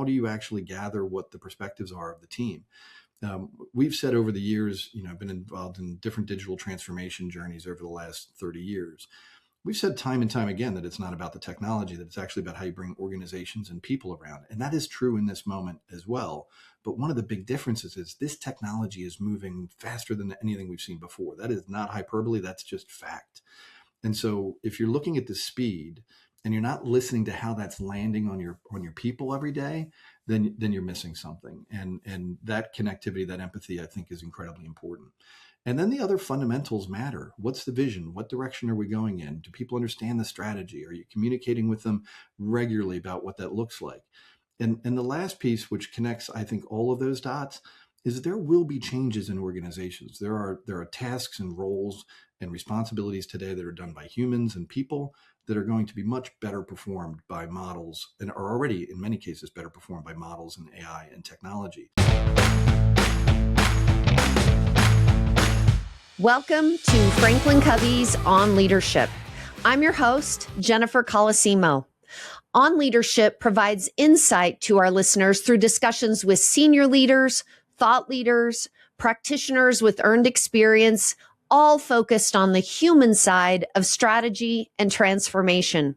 how do you actually gather what the perspectives are of the team? We've said over the years, I've been involved in different digital transformation journeys over the last 30 years. We've said time and time again that it's not about the technology, that it's actually about how you bring organizations and people around. And that is true in this moment as well. But one of the big differences is this technology is moving faster than anything we've seen before. That is not hyperbole, that's just fact. And so if you're looking at the speed and you're not listening to how that's landing on your people every day, then you're missing something. And that connectivity, that empathy, I think is incredibly important. And then the other fundamentals matter. What's the vision? What direction are we going in? Do people understand the strategy? Are you communicating with them regularly about what that looks like? And the last piece, which connects, I think, all of those dots, is there will be changes in organizations. There are tasks and roles and responsibilities today that are done by humans and people that are going to be much better performed by models, and are already, in many cases, better performed by models and AI and technology. Welcome to FranklinCovey's On Leadership. I'm your host, Jennifer Colosimo. On Leadership provides insight to our listeners through discussions with senior leaders, thought leaders, practitioners with earned experience, all focused on the human side of strategy and transformation.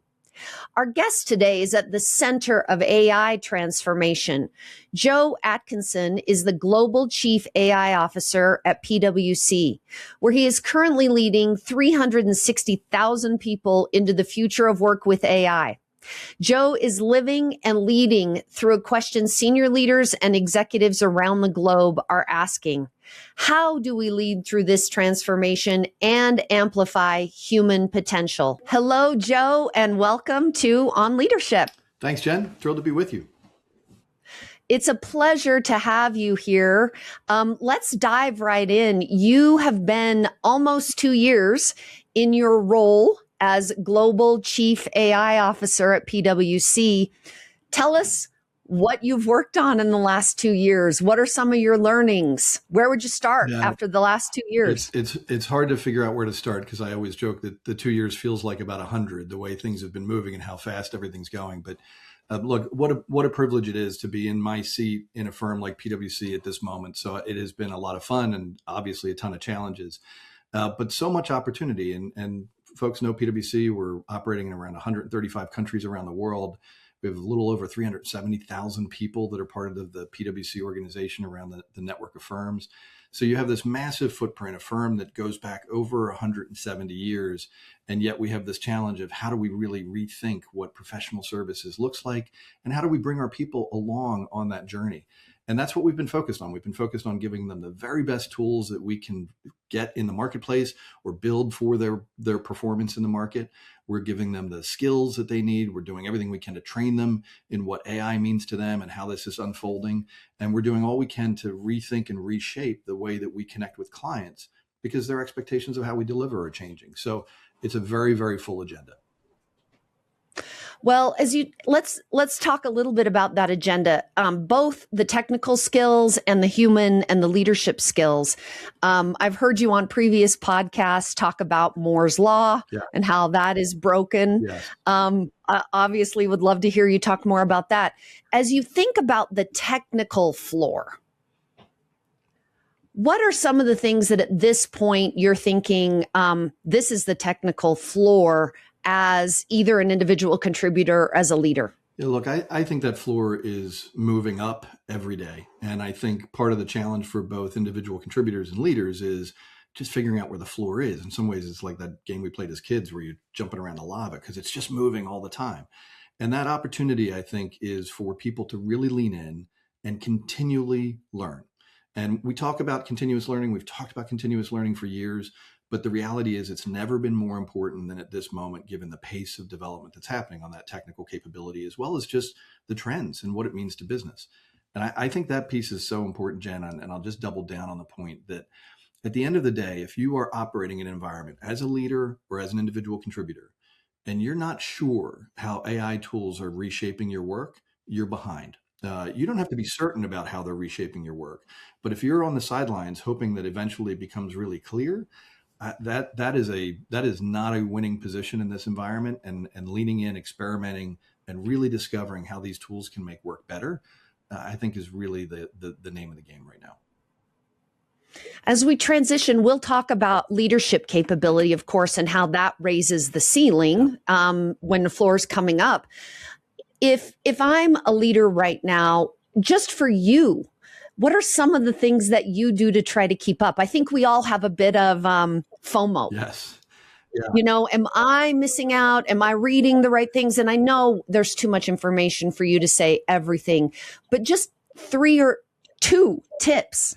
Our guest today is at the center of AI transformation. Joe Atkinson is the Global Chief AI Officer at PwC, where he is currently leading 360,000 people into the future of work with AI. Joe is living and leading through a question senior leaders and executives around the globe are asking. How do we lead through this transformation and amplify human potential? Hello, Joe, and welcome to On Leadership. Thanks, Jen. Thrilled to be with you. It's a pleasure to have you here. Let's dive right in. You have been almost 2 years in your role as Global Chief AI Officer at PwC. Tell us what you've worked on in the last 2 years. What are some of your learnings? Where would you start after the last 2 years? It's hard to figure out where to start, because I always joke that the 2 years feels like about 100, the way things have been moving and how fast everything's going. But look, what a privilege it is to be in my seat in a firm like PwC at this moment. So it has been a lot of fun and obviously a ton of challenges, but so much opportunity. And folks know PwC, we're operating in around 135 countries around the world. We have a little over 370,000 people that are part of the PwC organization around the network of firms. So you have this massive footprint, a firm that goes back over 170 years. And yet we have this challenge of how do we really rethink what professional services looks like, and how do we bring our people along on that journey? And that's what we've been focused on. We've been focused on giving them the very best tools that we can get in the marketplace or build for their performance in the market. We're giving them the skills that they need. We're doing everything we can to train them in what AI means to them and how this is unfolding. And we're doing all we can to rethink and reshape the way that we connect with clients, because their expectations of how we deliver are changing. So it's a very, very full agenda. Well, let's talk a little bit about that agenda, both the technical skills and the human and the leadership skills. I've heard you on previous podcasts talk about Moore's Law and how that is broken. Yes. I obviously would love to hear you talk more about that. As you think about the technical floor, what are some of the things that at this point you're thinking, this is the technical floor as either an individual contributor or as a leader? Yeah, look, I think that floor is moving up every day. And I think part of the challenge for both individual contributors and leaders is just figuring out where the floor is. In some ways, it's like that game we played as kids where you're jumping around the lava because it's just moving all the time. And that opportunity, I think, is for people to really lean in and continually learn. And we talk about continuous learning. We've talked about continuous learning for years. But the reality is it's never been more important than at this moment, given the pace of development that's happening on that technical capability, as well as just the trends and what it means to business. And I think that piece is so important, Jen, and I'll just double down on the point that at the end of the day, if you are operating in an environment as a leader or as an individual contributor, and you're not sure how AI tools are reshaping your work, you're behind. You don't have to be certain about how they're reshaping your work. But if you're on the sidelines hoping that eventually it becomes really clear, that is not a winning position in this environment, and leaning in, experimenting, and really discovering how these tools can make work better, I think is really the name of the game right now. As we transition, we'll talk about leadership capability, of course, and how that raises the ceiling when the floor is coming up. If I'm a leader right now, just for you, what are some of the things that you do to try to keep up? I think we all have a bit of FOMO. Yes. Yeah. You know, am I missing out? Am I reading the right things? And I know there's too much information for you to say everything, but just 3 or 2 tips.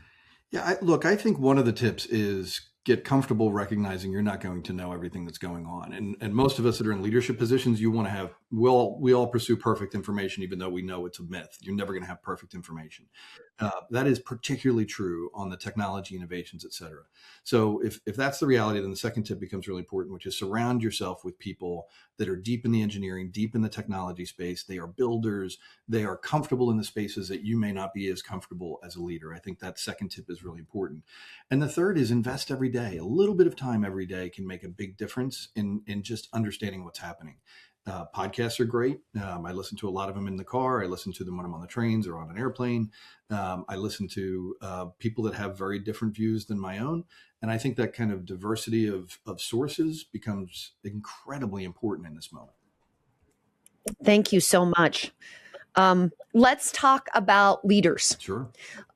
Yeah, look, I think one of the tips is get comfortable recognizing you're not going to know everything that's going on. And most of us that are in leadership positions, you want to have, we all pursue perfect information, even though we know it's a myth. You're never going to have perfect information. That is particularly true on the technology innovations, et cetera. So if that's the reality, then the second tip becomes really important, which is surround yourself with people that are deep in the engineering, deep in the technology space. They are builders. They are comfortable in the spaces that you may not be as comfortable as a leader. I think that second tip is really important. And the third is invest every day. A little bit of time every day can make a big difference in just understanding what's happening. Podcasts are great. I listen to a lot of them in the car. I listen to them when I'm on the trains or on an airplane. I listen to people that have very different views than my own. And I think that kind of diversity of sources becomes incredibly important in this moment. Thank you so much. Let's talk about leaders. Sure.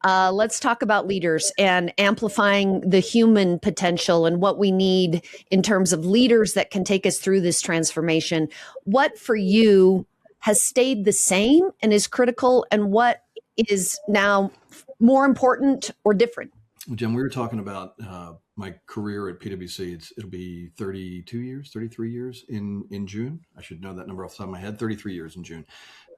Let's talk about leaders and amplifying the human potential and what we need in terms of leaders that can take us through this transformation. What for you has stayed the same and is critical, and what is now more important or different? Jen, we were talking about my career at PwC. It'll be 32 years, 33 years in June. I should know that number off the top of my head. 33 years in June.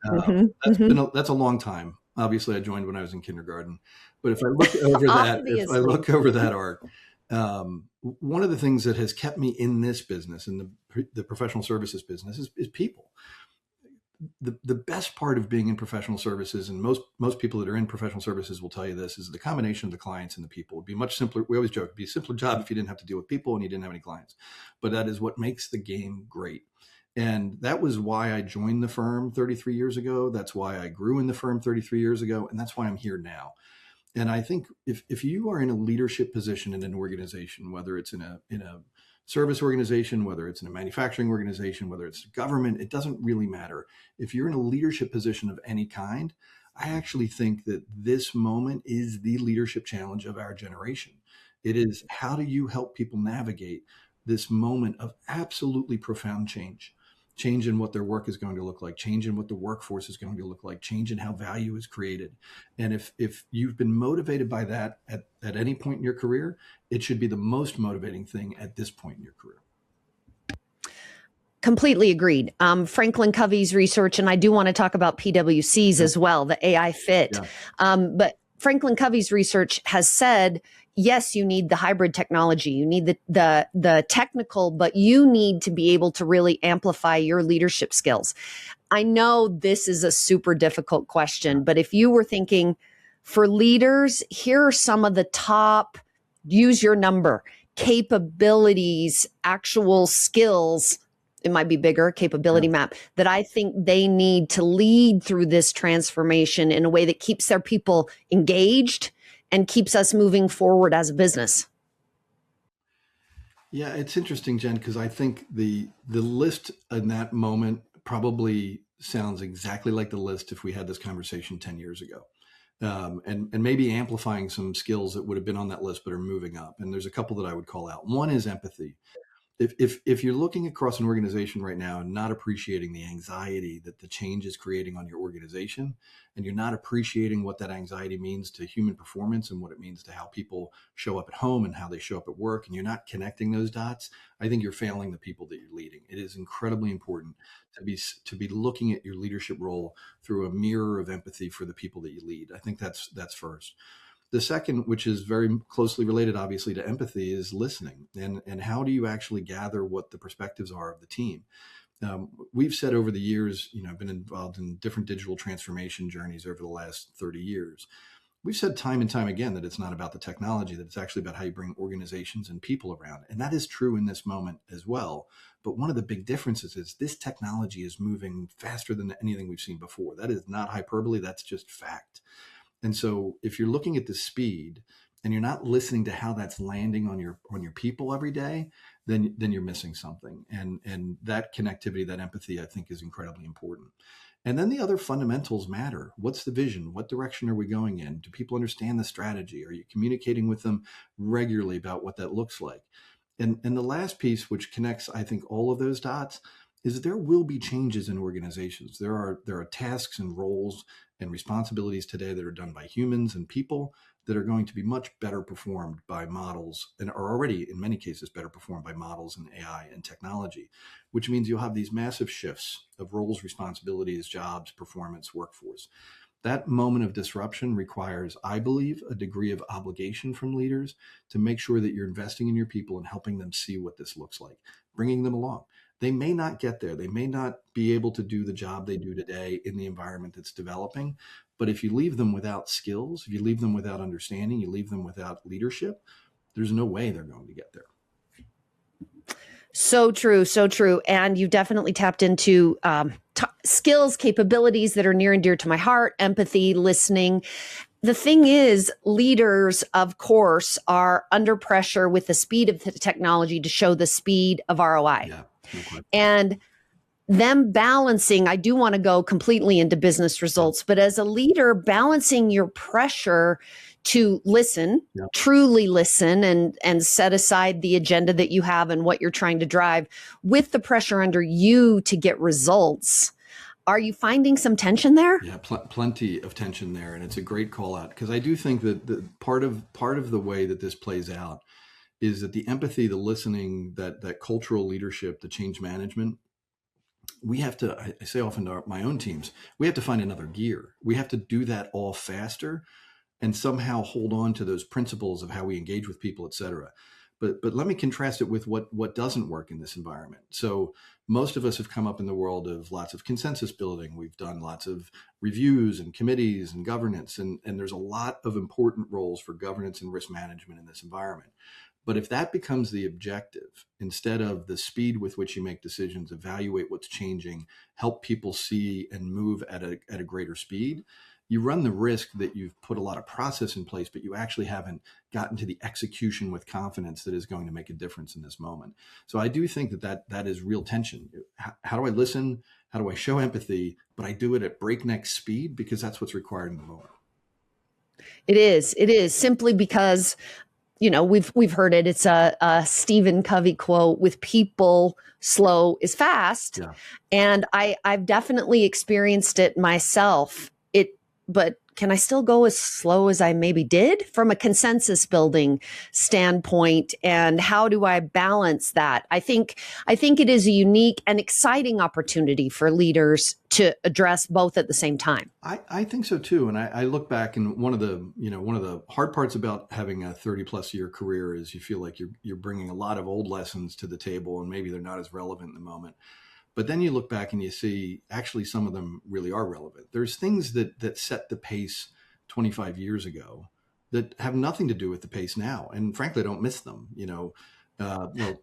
That's a long time. Obviously, I joined when I was in kindergarten. But if I look over that arc, one of the things that has kept me in this business, in the professional services business, is people. The best part of being in professional services, and most people that are in professional services will tell you this, is the combination of the clients and the people. It'd be much simpler. We always joke, it'd be a simpler job if you didn't have to deal with people and you didn't have any clients. But that is what makes the game great. And that was why I joined the firm 33 years ago. That's why I grew in the firm 33 years ago. And that's why I'm here now. And I think if you are in a leadership position in an organization, whether it's in a service organization, whether it's in a manufacturing organization, whether it's government, it doesn't really matter. If you're in a leadership position of any kind, I actually think that this moment is the leadership challenge of our generation. It is, how do you help people navigate this moment of absolutely profound change in what their work is going to look like, change in what the workforce is going to look like, change in how value is created. And if you've been motivated by that at any point in your career, it should be the most motivating thing at this point in your career. Completely agreed. FranklinCovey's research, and I do want to talk about PwC's as well, the AI fit. Yeah. But FranklinCovey's research has said, yes, you need the hybrid technology, you need the technical, but you need to be able to really amplify your leadership skills. I know this is a super difficult question, but if you were thinking for leaders, here are some of the top, use your number, capabilities, actual skills. It might be bigger, capability map, that I think they need to lead through this transformation in a way that keeps their people engaged and keeps us moving forward as a business. Yeah, it's interesting, Jen, because I think the list in that moment probably sounds exactly like the list if we had this conversation 10 years ago. And maybe amplifying some skills that would have been on that list but are moving up. And there's a couple that I would call out. One is empathy. If you're looking across an organization right now and not appreciating the anxiety that the change is creating on your organization, and you're not appreciating what that anxiety means to human performance and what it means to how people show up at home and how they show up at work, and you're not connecting those dots, I think you're failing the people that you're leading. It is incredibly important to be looking at your leadership role through a mirror of empathy for the people that you lead. I think that's first. The second, which is very closely related, obviously, to empathy, is listening. And how do you actually gather what the perspectives are of the team? We've said over the years, I've been involved in different digital transformation journeys over the last 30 years. we've said time and time again that it's not about the technology, that it's actually about how you bring organizations and people around. And that is true in this moment as well. But one of the big differences is this technology is moving faster than anything we've seen before. That is not hyperbole. That's just fact. And so if you're looking at the speed and you're not listening to how that's landing on your people every day, then you're missing something. And that connectivity, that empathy, I think is incredibly important. And then the other fundamentals matter. What's the vision? What direction are we going in? Do people understand the strategy? Are you communicating with them regularly about what that looks like? And the last piece, which connects, I think, all of those dots, is there will be changes in organizations. There are tasks and roles and responsibilities today that are done by humans and people that are going to be much better performed by models, and are already in many cases better performed by models and AI and technology, which means you'll have these massive shifts of roles, responsibilities, jobs, performance, workforce. That moment of disruption requires, I believe, a degree of obligation from leaders to make sure that you're investing in your people and helping them see what this looks like, bringing them along. They may not get there. They may not be able to do the job they do today in the environment that's developing. But if you leave them without skills, if you leave them without understanding, you leave them without leadership, there's no way they're going to get there. So true, so true. And you definitely tapped into skills, capabilities that are near and dear to my heart, empathy, listening. The thing is, leaders, of course, are under pressure with the speed of the technology to show the speed of ROI. Yeah, okay. And them balancing, I do want to go completely into business results, but as a leader, balancing your pressure to listen, truly listen, and set aside the agenda that you have and what you're trying to drive with the pressure under you to get results. Are you finding some tension there? Yeah, plenty of tension there. And it's a great call out, because I do think that the part of the way that this plays out is that the empathy, the listening, that cultural leadership, the change management, we have to, I say often to my own teams, we have to find another gear. We have to do that all faster and somehow hold on to those principles of how we engage with people, et cetera. But let me contrast it with what doesn't work in this environment. So most of us have come up in the world of lots of consensus building. We've done lots of reviews and committees and governance, and there's a lot of important roles for governance and risk management in this environment. But if that becomes the objective, instead of the speed with which you make decisions, evaluate what's changing, help people see and move at a greater speed, you run the risk that you've put a lot of process in place, but you actually haven't gotten to the execution with confidence that is going to make a difference in this moment. So I do think that is real tension. How do I listen? How do I show empathy? But I do it at breakneck speed because that's what's required in the moment. It is simply because, you know, we've heard it. It's a Stephen Covey quote: "With people, slow is fast." Yeah. And I've definitely experienced it myself. But can I still go as slow as I maybe did from a consensus building standpoint? And how do I balance that? I think it is a unique and exciting opportunity for leaders to address both at the same time. I think so too. And I look back, and one of the hard parts about having a 30+ year career is you feel like you're bringing a lot of old lessons to the table, and maybe they're not as relevant in the moment. But then you look back and you see actually some of them really are relevant. There's things that set the pace 25 years ago that have nothing to do with the pace now. And frankly, I don't miss them. Well,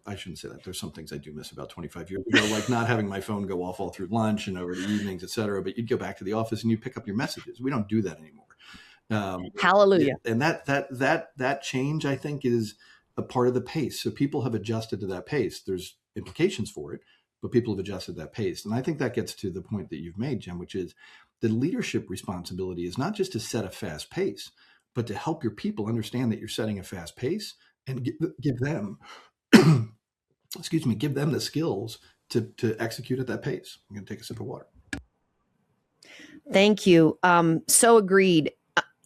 I shouldn't say that. There's some things I do miss about 25 years ago, like not having my phone go off all through lunch and over the evenings, et cetera. But you'd go back to the office and you pick up your messages. We don't do that anymore. Hallelujah. And that change, I think, is a part of the pace. So people have adjusted to that pace. There's implications for it, but people have adjusted that pace. And I think that gets to the point that you've made, Jim, which is the leadership responsibility is not just to set a fast pace, but to help your people understand that you're setting a fast pace and give them, give them the skills to execute at that pace. I'm going to take a sip of water. Thank you. So agreed.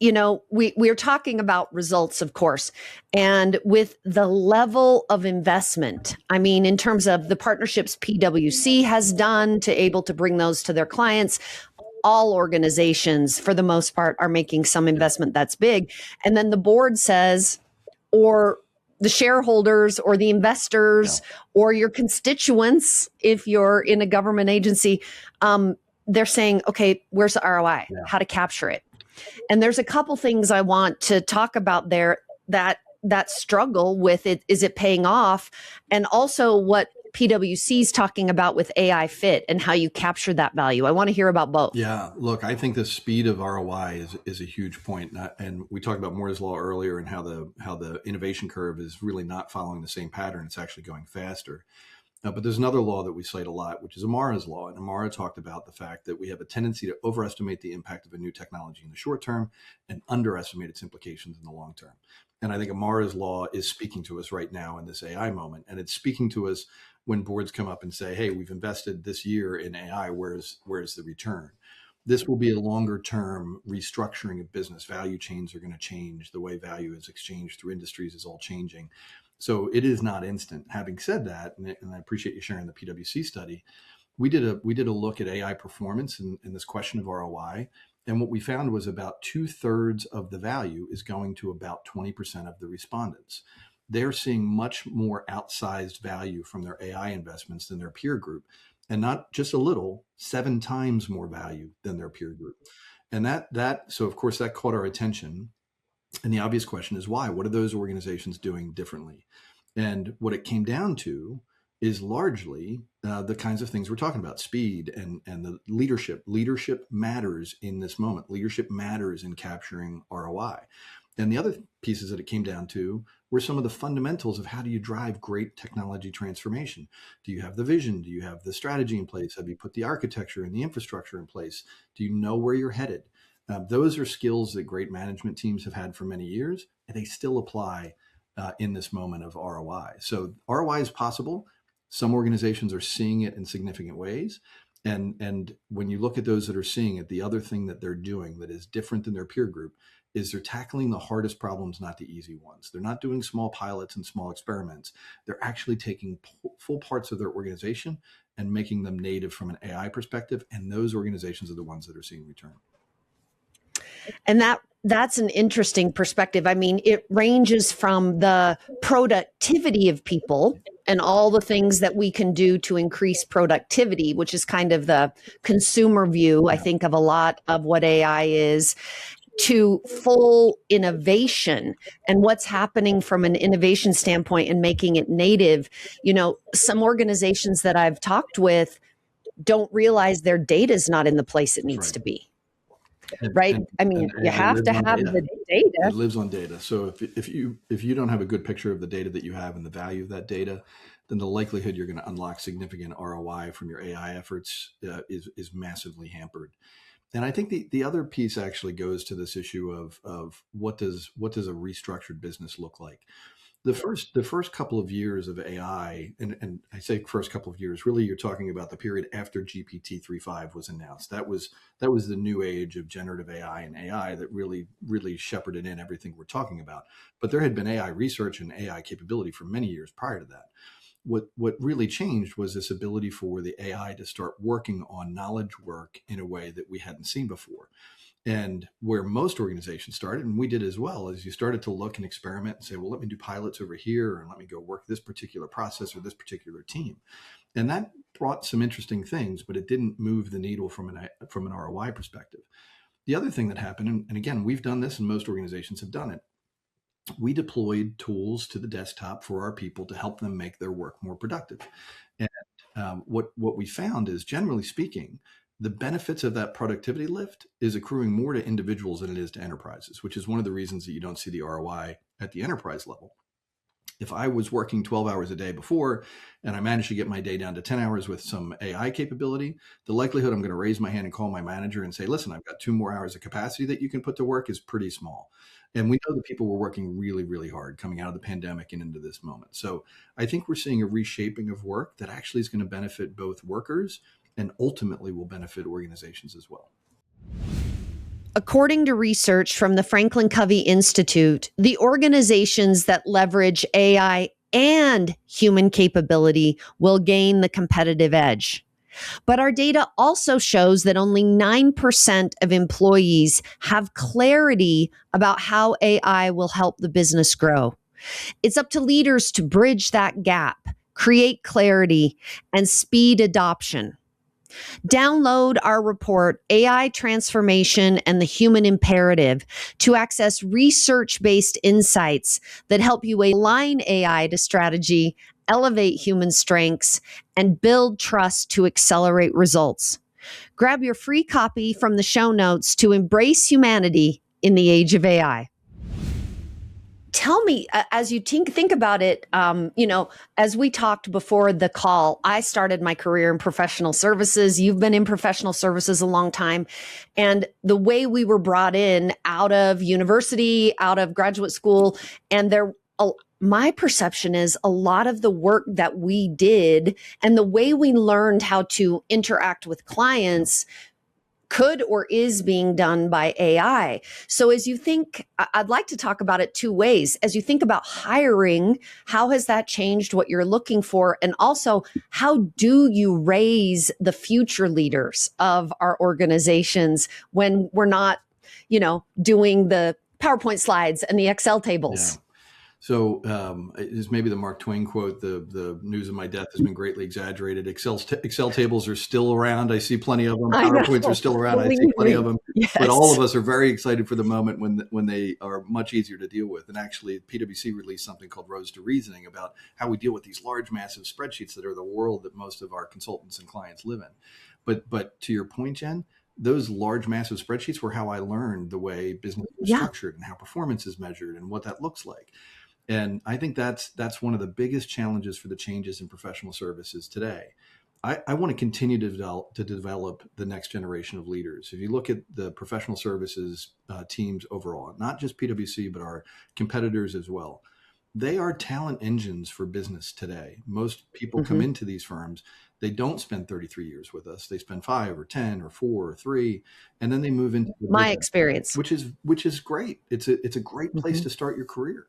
We're talking about results, of course, and with the level of investment, I mean, in terms of the partnerships PwC has done to able to bring those to their clients, all organizations, for the most part, are making some investment that's big. And then the board says, or the shareholders or the investors or your constituents, if you're in a government agency, they're saying, okay, where's the ROI? How to capture it? And there's a couple things I want to talk about there, that struggle with it. Is it paying off? And also what PwC is talking about with AI fit and how you capture that value. I want to hear about both. Yeah, look, I think the speed of ROI is a huge point, and we talked about Moore's law earlier and how the innovation curve is really not following the same pattern; it's actually going faster. But there's another law that we cite a lot, which is Amara's law, and Amara talked about the fact that we have a tendency to overestimate the impact of a new technology in the short term and underestimate its implications in the long term. And I think Amara's law is speaking to us right now in this AI moment, and it's speaking to us when boards come up and say, "Hey, we've invested this year in AI. Where's the return?" This will be a longer term restructuring of business. Value chains are going to change. The way value is exchanged through industries is all changing. So it is not instant. Having said that, and I appreciate you sharing the PwC study, we did a look at AI performance and this question of ROI. And what we found was about 2/3 of the value is going to about 20% of the respondents. They're seeing much more outsized value from their AI investments than their peer group. And not just a little, 7 times more value than their peer group. And so of course that caught our attention. And the obvious question is why? What are those organizations doing differently? And what it came down to is largely the kinds of things we're talking about: speed and the leadership. Leadership matters in this moment. Leadership matters in capturing ROI. And the other pieces that it came down to were some of the fundamentals of how do you drive great technology transformation? Do you have the vision? Do you have the strategy in place? Have you put the architecture and the infrastructure in place? Do you know where you're headed? Those are skills that great management teams have had for many years, and they still apply in this moment of ROI. So ROI is possible. Some organizations are seeing it in significant ways. And when you look at those that are seeing it, the other thing that they're doing that is different than their peer group is they're tackling the hardest problems, not the easy ones. They're not doing small pilots and small experiments. They're actually taking full parts of their organization and making them native from an AI perspective. And those organizations are the ones that are seeing return. And that's an interesting perspective. I mean, it ranges from the productivity of people and all the things that we can do to increase productivity, which is kind of the consumer view, I think, of a lot of what AI is, to full innovation and what's happening from an innovation standpoint and making it native. You know, some organizations that I've talked with don't realize their data is not in the place it needs to be. Right. I mean, you have to have the data. It lives on data. So if you don't have a good picture of the data that you have and the value of that data, then the likelihood you're going to unlock significant ROI from your AI efforts is massively hampered. And I think the other piece actually goes to this issue of what does a restructured business look like? The first couple of years of AI, and I say first couple of years, really you're talking about the period after GPT-3.5 was announced. That was the new age of generative AI and AI that really shepherded in everything we're talking about. But there had been AI research and AI capability for many years prior to that. What really changed was this ability for the AI to start working on knowledge work in a way that we hadn't seen before. And where most organizations started, and we did as well, is you started to look and experiment and say, well, let me do pilots over here, and let me go work this particular process or this particular team. And that brought some interesting things, but it didn't move the needle from an ROI perspective. The other thing that happened, and again, we've done this and most organizations have done it, we deployed tools to the desktop for our people to help them make their work more productive. And what we found is, generally speaking, the benefits of that productivity lift is accruing more to individuals than it is to enterprises, which is one of the reasons that you don't see the ROI at the enterprise level. If I was working 12 hours a day before and I managed to get my day down to 10 hours with some AI capability, the likelihood I'm going to raise my hand and call my manager and say, listen, I've got 2 more hours of capacity that you can put to work is pretty small. And we know that people were working really, really hard coming out of the pandemic and into this moment. So I think we're seeing a reshaping of work that actually is going to benefit both workers and ultimately will benefit organizations as well. According to research from the FranklinCovey Institute, the organizations that leverage AI and human capability will gain the competitive edge. But our data also shows that only 9% of employees have clarity about how AI will help the business grow. It's up to leaders to bridge that gap, create clarity, and speed adoption. Download our report, AI Transformation and the Human Imperative, to access research-based insights that help you align AI to strategy, elevate human strengths, and build trust to accelerate results. Grab your free copy from the show notes to embrace humanity in the age of AI. Tell me, as you think about it, as we talked before the call, I started my career in professional services. You've been in professional services a long time. And the way we were brought in out of university, out of graduate school, and my perception is a lot of the work that we did and the way we learned how to interact with clients could or is being done by AI. So as you think, I'd like to talk about it two ways. As you think about hiring, how has that changed what you're looking for? And also, how do you raise the future leaders of our organizations when we're not, doing the PowerPoint slides and the Excel tables? Yeah. So it's maybe the Mark Twain quote, the news of my death has been greatly exaggerated. Excel tables are still around. I see plenty of them. PowerPoints are still around. I see plenty of them. Yes. But all of us are very excited for the moment when they are much easier to deal with. And actually, PwC released something called Roads to Reasoning about how we deal with these large, massive spreadsheets that are the world that most of our consultants and clients live in. But to your point, Jen, those large, massive spreadsheets were how I learned the way business is structured and how performance is measured and what that looks like. And I think that's one of the biggest challenges for the changes in professional services today. I want to continue to develop the next generation of leaders. If you look at the professional services teams overall, not just PwC, but our competitors as well, they are talent engines for business today. Most people come into these firms, they don't spend 33 years with us. They spend 5 or 10 or 4 or 3, and then they move into my experience, which is great. It's a great place to start your career.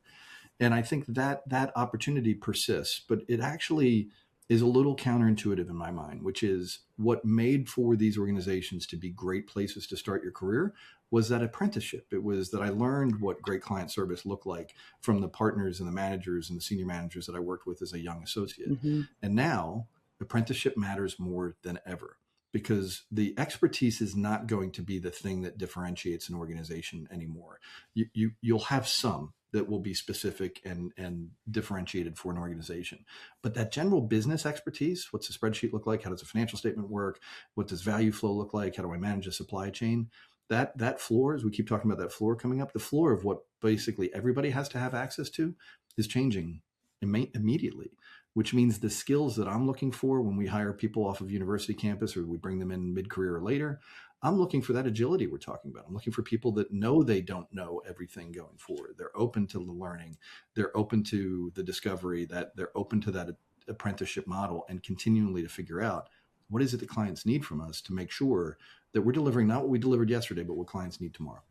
And I think that opportunity persists, but it actually is a little counterintuitive in my mind, which is what made for these organizations to be great places to start your career was that apprenticeship. It was that I learned what great client service looked like from the partners and the managers and the senior managers that I worked with as a young associate. And now apprenticeship matters more than ever, because the expertise is not going to be the thing that differentiates an organization anymore. You'll have some that will be specific and differentiated for an organization. But that general business expertise, what's a spreadsheet look like? How does a financial statement work? What does value flow look like? How do I manage a supply chain? That floor, as we keep talking about that floor coming up, the floor of what basically everybody has to have access to is changing immediately, which means the skills that I'm looking for when we hire people off of university campus or we bring them in mid-career or later, I'm looking for that agility we're talking about. I'm looking for people that know they don't know everything going forward. They're open to the learning. They're open to the discovery, that they're open to that apprenticeship model and continually to figure out what is it that clients need from us to make sure that we're delivering not what we delivered yesterday, but what clients need tomorrow.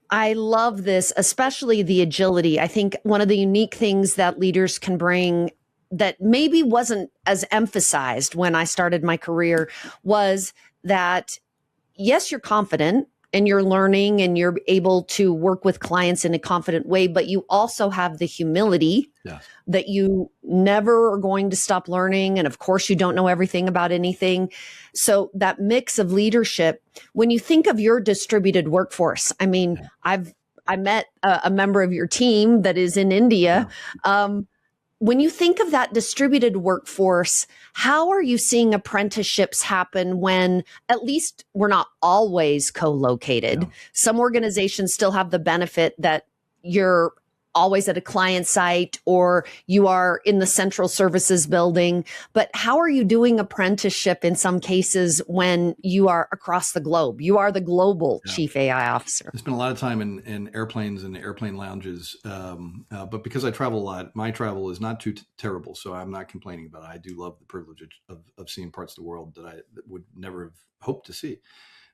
I love this, especially the agility. I think one of the unique things that leaders can bring that maybe wasn't as emphasized when I started my career was that, yes, you're confident and you're learning and you're able to work with clients in a confident way, but you also have the humility that you never are going to stop learning. And of course, you don't know everything about anything. So that mix of leadership, when you think of your distributed workforce, I mean, I met a member of your team that is in India. When you think of that distributed workforce, how are you seeing apprenticeships happen when at least we're not always co-located? Some organizations still have the benefit that you're always at a client site or you are in the central services building. But how are you doing apprenticeship in some cases when you are across the globe? You are the global chief AI officer. I spent a lot of time in airplanes and airplane lounges, but because I travel a lot, my travel is not too terrible, so I'm not complaining about it. I do love the privilege of seeing parts of the world that I would never have hoped to see.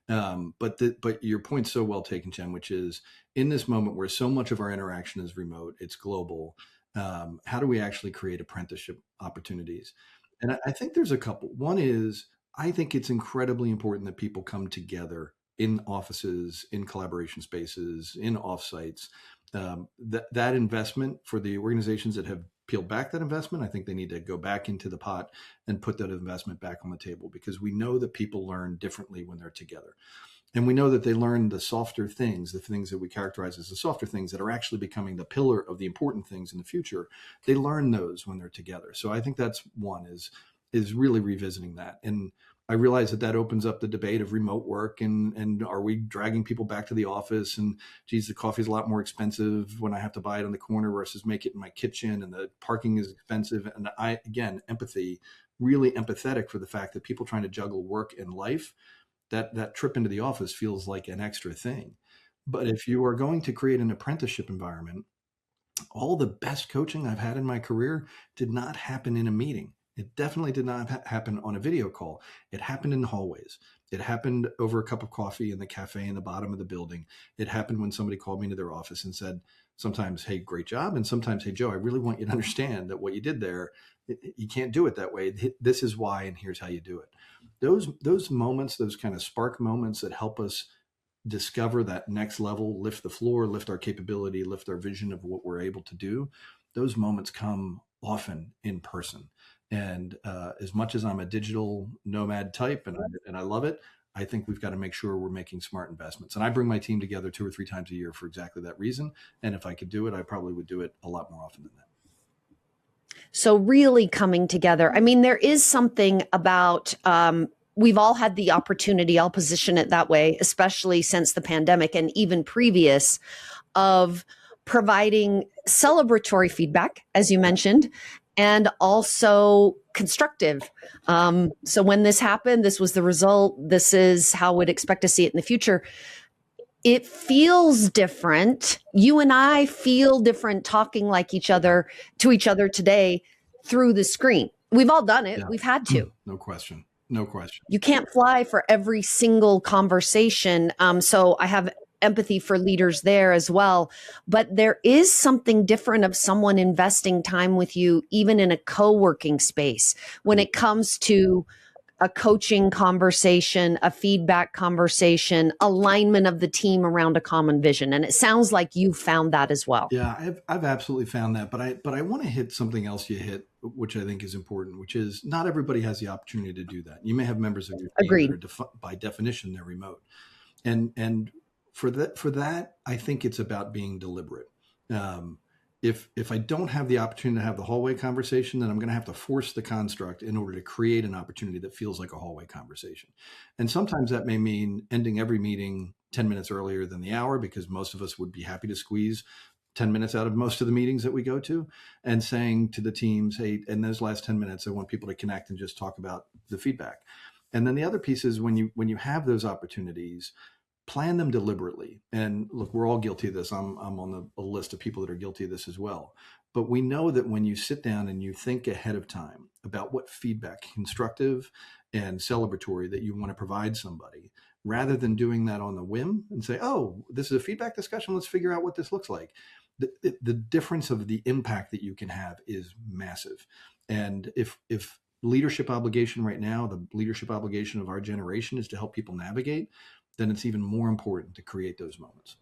But your point's so well taken, Jen, which is in this moment where so much of our interaction is remote, it's global. How do we actually create apprenticeship opportunities? And I think there's a couple. One is, I think it's incredibly important that people come together in offices, in collaboration spaces, in offsites. That investment for the organizations that have peeled back that investment, I think they need to go back into the pot and put that investment back on the table, because we know that people learn differently when they're together. And we know that they learn the softer things, the things that we characterize as the softer things that are actually becoming the pillar of the important things in the future. They learn those when they're together. So I think that's one, is really revisiting that. And I realize that opens up the debate of remote work and are we dragging people back to the office, and geez, the coffee's a lot more expensive when I have to buy it on the corner versus make it in my kitchen, and the parking is expensive. And again, empathy, really empathetic for the fact that people trying to juggle work and life, that trip into the office feels like an extra thing. But if you are going to create an apprenticeship environment, all the best coaching I've had in my career did not happen in a meeting. It definitely did not happen on a video call. It happened in the hallways. It happened over a cup of coffee in the cafe in the bottom of the building. It happened when somebody called me into their office and said, sometimes, hey, great job. And sometimes, hey, Joe, I really want you to understand that what you did there, you can't do it that way. This is why, and here's how you do it. Those moments, those kind of spark moments that help us discover that next level, lift the floor, lift our capability, lift our vision of what we're able to do, those moments come often in person. And as much as I'm a digital nomad type and I love it, I think we've got to make sure we're making smart investments. And I bring my team together 2 or 3 times a year for exactly that reason. And if I could do it, I probably would do it a lot more often than that. So really coming together. I mean, there is something about, we've all had the opportunity, I'll position it that way, especially since the pandemic and even previous, of providing celebratory feedback, as you mentioned, and also constructive. So when this happened, this was the result. This is how we'd expect to see it in the future. It feels different. You and I feel different talking like each other to each other today through the screen. We've all done it. Yeah. We've had to. No question. No question. You can't fly for every single conversation. So I have empathy for leaders there as well. But there is something different of someone investing time with you, even in a co-working space, when it comes to a coaching conversation, a feedback conversation, alignment of the team around a common vision. And it sounds like you found that as well. Yeah, I've absolutely found that. But I want to hit something else you hit, which I think is important, which is not everybody has the opportunity to do that. You may have members of your team that are by definition, they're remote. And for that, I think it's about being deliberate. If I don't have the opportunity to have the hallway conversation, then I'm going to have to force the construct in order to create an opportunity that feels like a hallway conversation. And sometimes that may mean ending every meeting 10 minutes earlier than the hour, because most of us would be happy to squeeze 10 minutes out of most of the meetings that we go to, and saying to the teams, hey, in those last 10 minutes, I want people to connect and just talk about the feedback. And then the other piece is when you have those opportunities, plan them deliberately. And look, we're all guilty of this. I'm on a list of people that are guilty of this as well. But we know that when you sit down and you think ahead of time about what feedback, constructive and celebratory, that you want to provide somebody, rather than doing that on the whim and say, oh, this is a feedback discussion, let's figure out what this looks like. The difference of the impact that you can have is massive. And if leadership obligation right now, the leadership obligation of our generation is to help people navigate, then it's even more important to create those moments.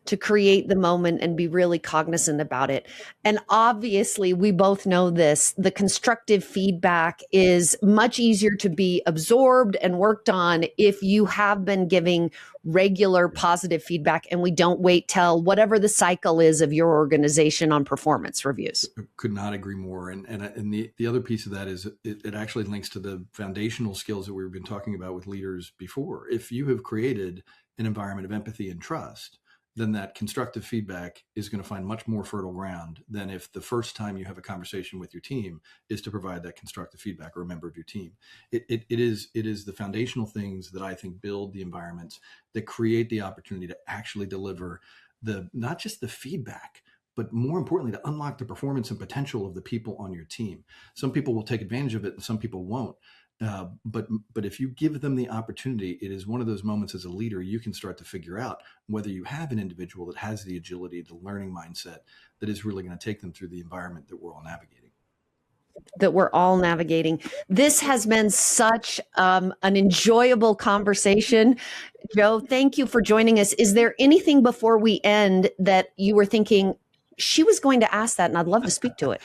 To create the moment and be really cognizant about it. And obviously, we both know this, the constructive feedback is much easier to be absorbed and worked on if you have been giving regular positive feedback, and we don't wait till whatever the cycle is of your organization on performance reviews. Could not agree more. And the other piece of that is it actually links to the foundational skills that we've been talking about with leaders before. If you have created an environment of empathy and trust, then that constructive feedback is going to find much more fertile ground than if the first time you have a conversation with your team is to provide that constructive feedback or a member of your team. It is the foundational things that I think build the environments that create the opportunity to actually deliver not just the feedback, but more importantly, to unlock the performance and potential of the people on your team. Some people will take advantage of it and some people won't. But if you give them the opportunity, it is one of those moments as a leader, you can start to figure out whether you have an individual that has the agility, the learning mindset that is really going to take them through the environment that we're all navigating. This has been such an enjoyable conversation. Joe, thank you for joining us. Is there anything before we end that you were thinking, she was going to ask that, and I'd love to speak to it.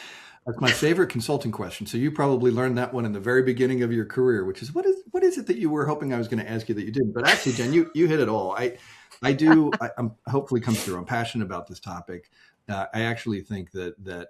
That's my favorite consulting question. So you probably learned that one in the very beginning of your career, which is what is it that you were hoping I was going to ask you that you didn't? But actually, Jen, you hit it all. I'm hopefully comes through. I'm passionate about this topic. I actually think that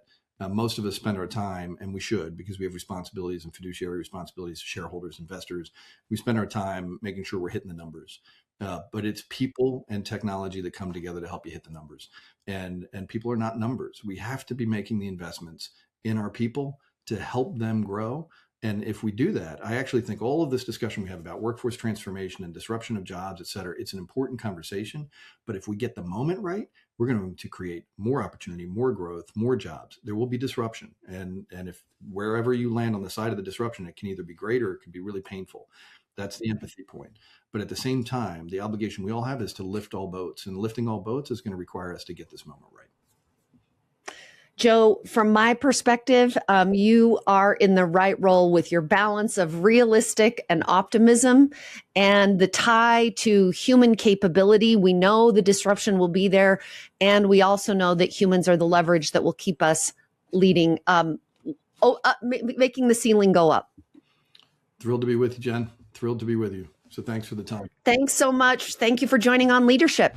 most of us spend our time, and we should, because we have responsibilities and fiduciary responsibilities to shareholders, investors. We spend our time making sure we're hitting the numbers. But it's people and technology that come together to help you hit the numbers. And people are not numbers. We have to be making the investments in our people to help them grow. And if we do that, I actually think all of this discussion we have about workforce transformation and disruption of jobs, et cetera, it's an important conversation. But if we get the moment right, we're going to create more opportunity, more growth, more jobs. There will be disruption. And if wherever you land on the side of the disruption, it can either be great or it can be really painful. That's the empathy point. But at the same time, the obligation we all have is to lift all boats. And lifting all boats is going to require us to get this moment right. Joe, from my perspective, you are in the right role with your balance of realistic and optimism and the tie to human capability. We know the disruption will be there. And we also know that humans are the leverage that will keep us leading, making the ceiling go up. Thrilled to be with you, Jen. Thrilled to be with you. So thanks for the time. Thanks so much. Thank you for joining On Leadership.